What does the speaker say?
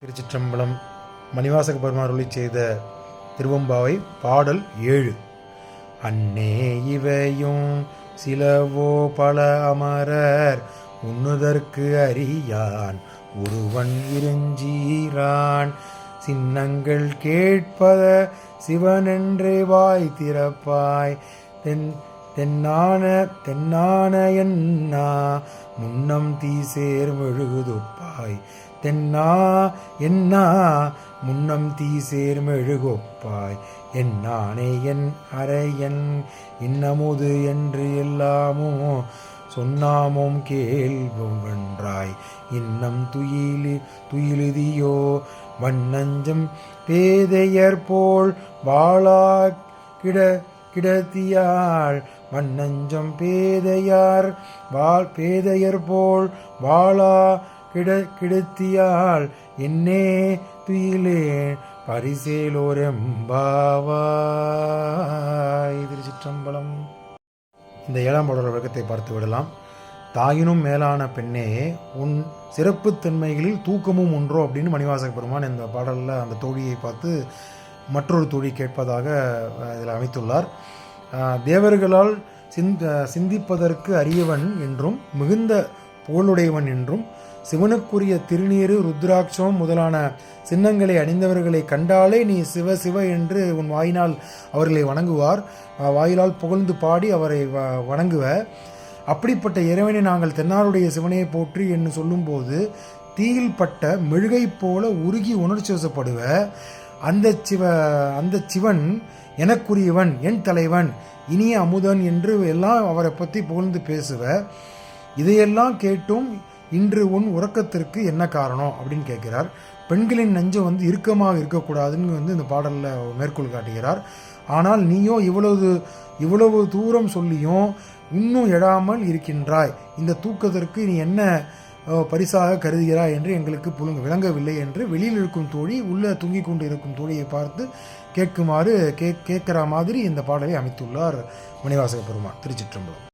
திருச்சிற்றம்பலம். மணிவாசக பெருமான் அருளி செய்த திருவெம்பாவை பாடல் 7. அன்னே இவையும் சிலவோ பல அமரர் உண்ணுதற்கு அறியான் ஒருவன் இருஞ்சீரான் சின்னங்கள் கேட்பத சிவனென்றே வாய் திறப்பாய் தென்னான என்னா முன்னம் தீசேர் மெழுகுதொப்பாய் என்னா முன்னம் தீசேர் மெழுகொப்பாய் என்னானே என் அரையன் இன்னமுது என்று எல்லாமோ சொன்னாமோம் கேள்வோம் வென்றாய் இன்னம் துயிலுதியோ வண்ணஞ்சம் பேதையர் போல் வாழா கிடத்தியாள் வண்ணஞ்சம் பேதையர் போல் வாழா கிடத்தியாள் என்னே துயிலே பரிசேலோரெம்பாவாய். திருச்சிற்றம்பலம். இந்த 7ஆம் பாடல் விளக்கத்தை பார்த்து விடலாம். தாயினும் மேலான பெண்ணே உன் சிறப்புத்தன்மைகளில் தூக்கமும் ஒன்றோ அப்படின்னு மணிவாசக பெருமான் இந்த பாடலில் அந்த தோழியை பார்த்து மற்றொரு தோழி கேட்பதாக இதில் அமைத்துள்ளார். தேவர்களால் சிந்திப்பதற்கு அரியவன் என்றும் மிகுந்த புகழுடையவன் என்றும் சிவனுக்குரிய திருநீரு ருத்ராட்சம் முதலான சின்னங்களை அணிந்தவர்களை கண்டாலே நீ சிவ சிவ என்று உன் வாயினால் அவர்களை வணங்குவார். வாயிலால் புகழ்ந்து பாடி அவரை வணங்குவ. அப்படிப்பட்ட இறைவனை நாங்கள் தென்னாருடைய சிவனையை போற்றி என்று சொல்லும்போது தீயில் பட்ட மெழுகை போல உருகி உணர்ச்சி வசப்படுவ. அந்த சிவன் எனக்குரியவன், என் தலைவன், இனிய அமுதன் என்று எல்லாம் அவரை பற்றி புகழ்ந்து பேசுவ. இதையெல்லாம் கேட்டும் இன்று உன் உறக்கத்திற்கு என்ன காரணம் அப்படின்னு கேட்கிறார். பெண்களின் நெஞ்சம் இறுக்கமாக இருக்கக்கூடாதுன்னு இந்த பாடலில் மேற்கோள் காட்டுகிறார். ஆனால் நீயோ இவ்வளவு தூரம் சொல்லியும் இன்னும் எழாமல் இருக்கின்றாய். இந்த தூக்கத்திற்கு நீ என்ன பரிசாக கருதுகிறாய் என்று எங்களுக்கு விளங்கவில்லை என்று வெளியில் இருக்கும் தோழி உள்ள தூங்கிக் கொண்டு இருக்கும் தோழியை பார்த்து கேட்குமாறு கேட்கிற மாதிரி இந்த பாடலை அமைத்துள்ளார் மணிவாசக பெருமான். திருச்சிற்றம்பலம்.